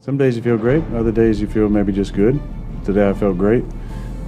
Some days you feel great, other days you feel maybe just good. Today I felt great,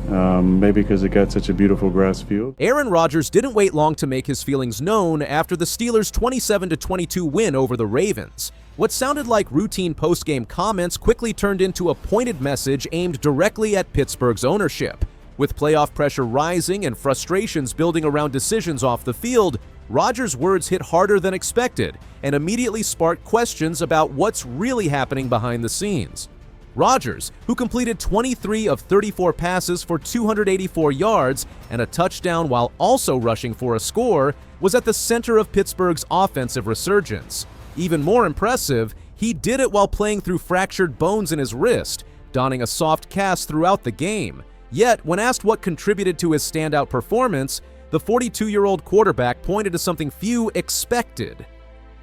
maybe because it got such a beautiful grass field. Aaron Rodgers didn't wait long to make his feelings known after the Steelers' 27-22 win over the Ravens. What sounded like routine post-game comments quickly turned into a pointed message aimed directly at Pittsburgh's ownership. With playoff pressure rising and frustrations building around decisions off the field, Rodgers' words hit harder than expected and immediately sparked questions about what's really happening behind the scenes. Rodgers, who completed 23 of 34 passes for 284 yards and a touchdown while also rushing for a score, was at the center of Pittsburgh's offensive resurgence. Even more impressive, he did it while playing through fractured bones in his wrist, donning a soft cast throughout the game. Yet, when asked what contributed to his standout performance, the 42-year-old quarterback pointed to something few expected: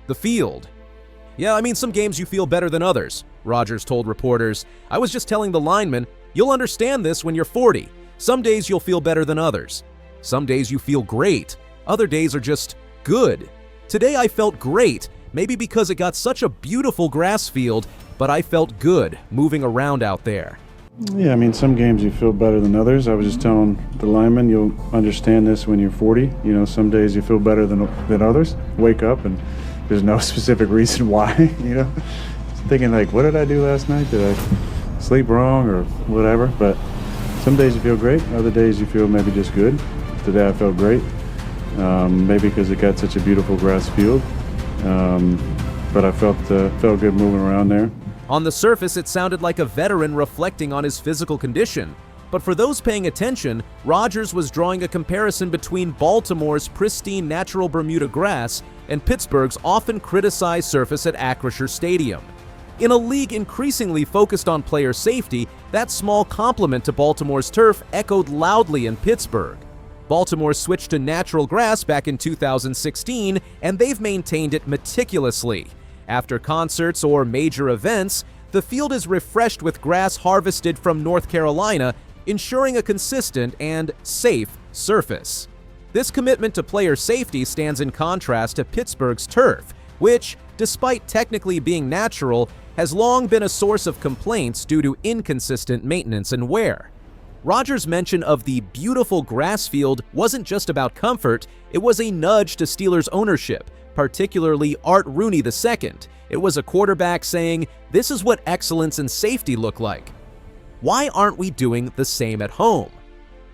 the field. "Yeah, I mean, some games you feel better than others," Rodgers told reporters. "I was just telling the linemen, you'll understand this when you're 40. Some days you'll feel better than others. Some days you feel great. Other days are just good. Today I felt great, maybe because it got such a beautiful grass field, but I felt good moving around out there." Yeah, I mean, some games you feel better than others. I was just telling the linemen, you'll understand this when you're 40. You know, some days you feel better than others. Wake up and there's no specific reason why, you know. Thinking like, what did I do last night? Did I sleep wrong or whatever? But some days you feel great, other days you feel maybe just good. Today I felt great, maybe because it got such a beautiful grass field. But I felt good moving around there. On the surface, it sounded like a veteran reflecting on his physical condition. But for those paying attention, Rodgers was drawing a comparison between Baltimore's pristine natural Bermuda grass and Pittsburgh's often criticized surface at Acrisure Stadium. In a league increasingly focused on player safety, that small compliment to Baltimore's turf echoed loudly in Pittsburgh. Baltimore switched to natural grass back in 2016, and they've maintained it meticulously. After concerts or major events, the field is refreshed with grass harvested from North Carolina, ensuring a consistent and safe surface. This commitment to player safety stands in contrast to Pittsburgh's turf, which, despite technically being natural, has long been a source of complaints due to inconsistent maintenance and wear. Rodgers' mention of the beautiful grass field wasn't just about comfort, it was a nudge to Steelers ownership, particularly Art Rooney II. It was a quarterback saying, "This is what excellence and safety look like. Why aren't we doing the same at home?"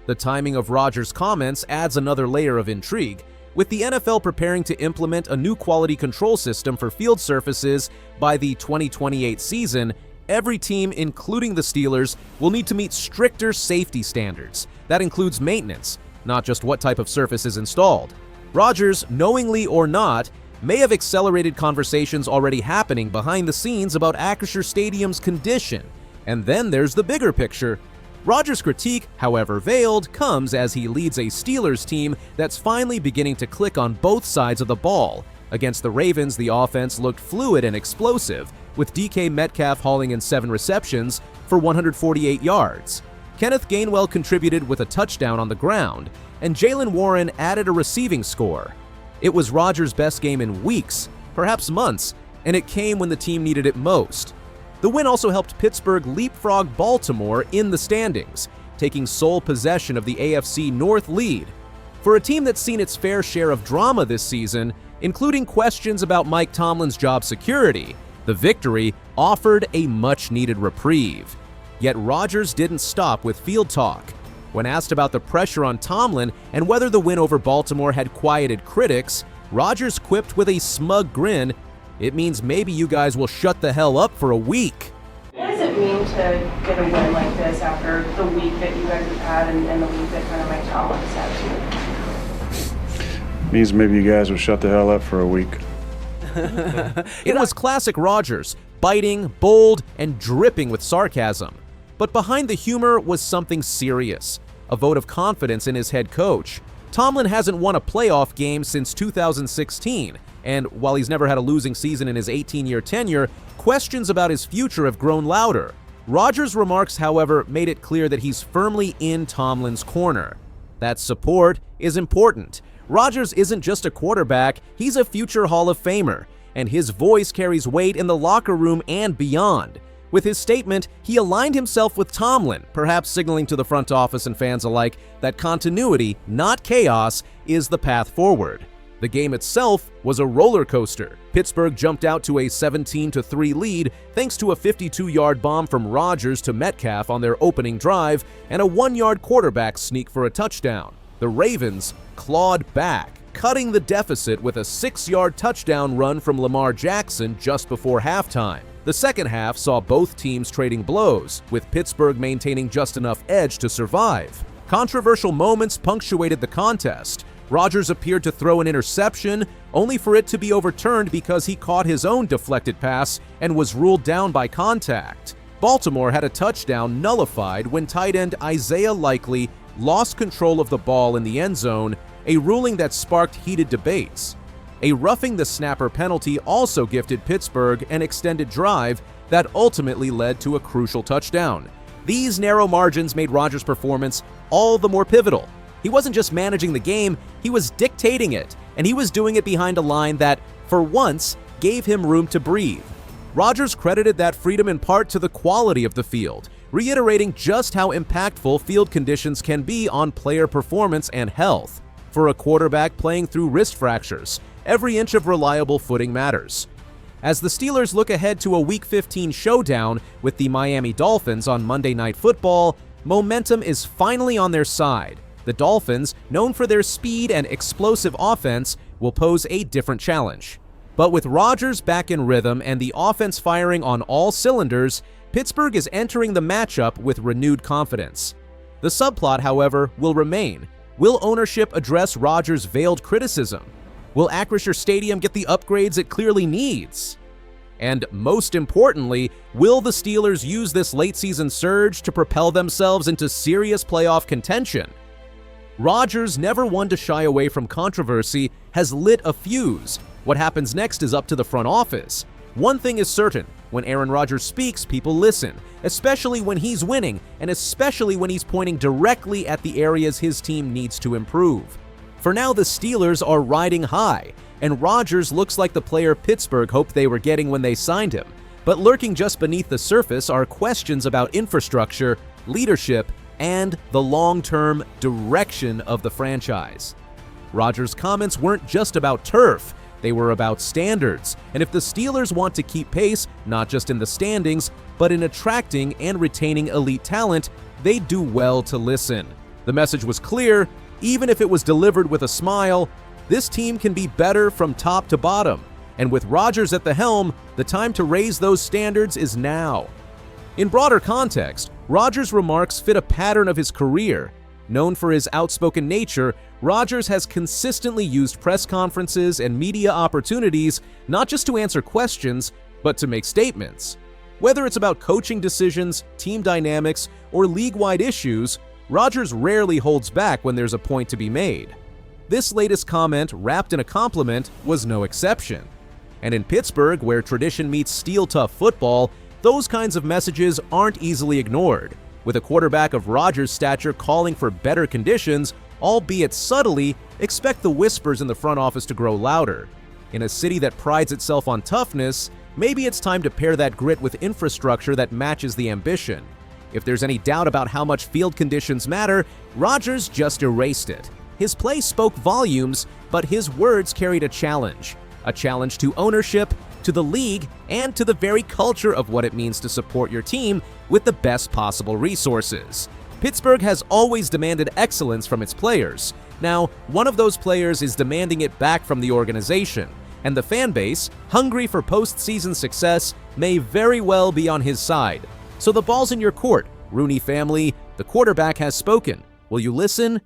The timing of Rodgers' comments adds another layer of intrigue. With the NFL preparing to implement a new quality control system for field surfaces by the 2028 season, every team, including the Steelers, will need to meet stricter safety standards. That includes maintenance, not just what type of surface is installed. Rodgers, knowingly or not, may have accelerated conversations already happening behind the scenes about Acrisure Stadium's condition. And then there's the bigger picture. Rodgers' critique, however veiled, comes as he leads a Steelers team that's finally beginning to click on both sides of the ball. Against the Ravens, the offense looked fluid and explosive, with DK Metcalf hauling in 7 receptions for 148 yards. Kenneth Gainwell contributed with a touchdown on the ground, and Jaylen Warren added a receiving score. It was Rodgers' best game in weeks, perhaps months, and it came when the team needed it most. The win also helped Pittsburgh leapfrog Baltimore in the standings, taking sole possession of the AFC North lead. For a team that's seen its fair share of drama this season, including questions about Mike Tomlin's job security, the victory offered a much-needed reprieve. Yet Rodgers didn't stop with field talk. When asked about the pressure on Tomlin and whether the win over Baltimore had quieted critics, Rodgers quipped with a smug grin, "It means maybe you guys will shut the hell up for a week." What does it mean to get a win like this after the week that you guys have had and the week that kind of Mike Tomlin has had too? Means maybe you guys will shut the hell up for a week. It was classic Rodgers, biting, bold, and dripping with sarcasm. But behind the humor was something serious, a vote of confidence in his head coach. Tomlin hasn't won a playoff game since 2016, and while he's never had a losing season in his 18-year tenure, questions about his future have grown louder. Rodgers' remarks, however, made it clear that he's firmly in Tomlin's corner. That support is important. Rodgers isn't just a quarterback, he's a future Hall of Famer, and his voice carries weight in the locker room and beyond. With his statement, he aligned himself with Tomlin, perhaps signaling to the front office and fans alike that continuity, not chaos, is the path forward. The game itself was a roller coaster. Pittsburgh jumped out to a 17-3 lead thanks to a 52-yard bomb from Rodgers to Metcalf on their opening drive and a 1-yard quarterback sneak for a touchdown. The Ravens clawed back, cutting the deficit with a 6-yard touchdown run from Lamar Jackson just before halftime. The second half saw both teams trading blows, with Pittsburgh maintaining just enough edge to survive. Controversial moments punctuated the contest. Rodgers appeared to throw an interception, only for it to be overturned because he caught his own deflected pass and was ruled down by contact. Baltimore had a touchdown nullified when tight end Isaiah Likely lost control of the ball in the end zone, a ruling that sparked heated debates. A roughing the snapper penalty also gifted Pittsburgh an extended drive that ultimately led to a crucial touchdown. These narrow margins made Rodgers' performance all the more pivotal. He wasn't just managing the game, he was dictating it, and he was doing it behind a line that, for once, gave him room to breathe. Rodgers credited that freedom in part to the quality of the field, reiterating just how impactful field conditions can be on player performance and health. For a quarterback playing through wrist fractures, every inch of reliable footing matters. As the Steelers look ahead to a Week 15 showdown with the Miami Dolphins on Monday Night Football, momentum is finally on their side. The Dolphins, known for their speed and explosive offense, will pose a different challenge. But with Rodgers back in rhythm and the offense firing on all cylinders, Pittsburgh is entering the matchup with renewed confidence. The subplot, however, will remain. Will ownership address Rodgers' veiled criticism? Will Acrisure Stadium get the upgrades it clearly needs? And most importantly, will the Steelers use this late-season surge to propel themselves into serious playoff contention? Rodgers, never one to shy away from controversy, has lit a fuse. What happens next is up to the front office. One thing is certain, when Aaron Rodgers speaks, people listen, especially when he's winning, and especially when he's pointing directly at the areas his team needs to improve. For now, the Steelers are riding high, and Rodgers looks like the player Pittsburgh hoped they were getting when they signed him. But lurking just beneath the surface are questions about infrastructure, leadership, and the long-term direction of the franchise. Rodgers' comments weren't just about turf, they were about standards, and if the Steelers want to keep pace, not just in the standings, but in attracting and retaining elite talent, they'd do well to listen. The message was clear, even if it was delivered with a smile: this team can be better from top to bottom, and with Rodgers at the helm, the time to raise those standards is now. In broader context, Rodgers' remarks fit a pattern of his career. Known for his outspoken nature, Rodgers has consistently used press conferences and media opportunities not just to answer questions, but to make statements. Whether it's about coaching decisions, team dynamics, or league-wide issues, Rodgers rarely holds back when there's a point to be made. This latest comment, wrapped in a compliment, was no exception. And in Pittsburgh, where tradition meets steel-tough football, those kinds of messages aren't easily ignored. With a quarterback of Rodgers' stature calling for better conditions, albeit subtly, expect the whispers in the front office to grow louder. In a city that prides itself on toughness, maybe it's time to pair that grit with infrastructure that matches the ambition. If there's any doubt about how much field conditions matter, Rodgers just erased it. His play spoke volumes, but his words carried a challenge to ownership, to the league, and to the very culture of what it means to support your team with the best possible resources. Pittsburgh has always demanded excellence from its players. Now, one of those players is demanding it back from the organization, and the fan base, hungry for postseason success, may very well be on his side. So the ball's in your court, Rooney family. The quarterback has spoken. Will you listen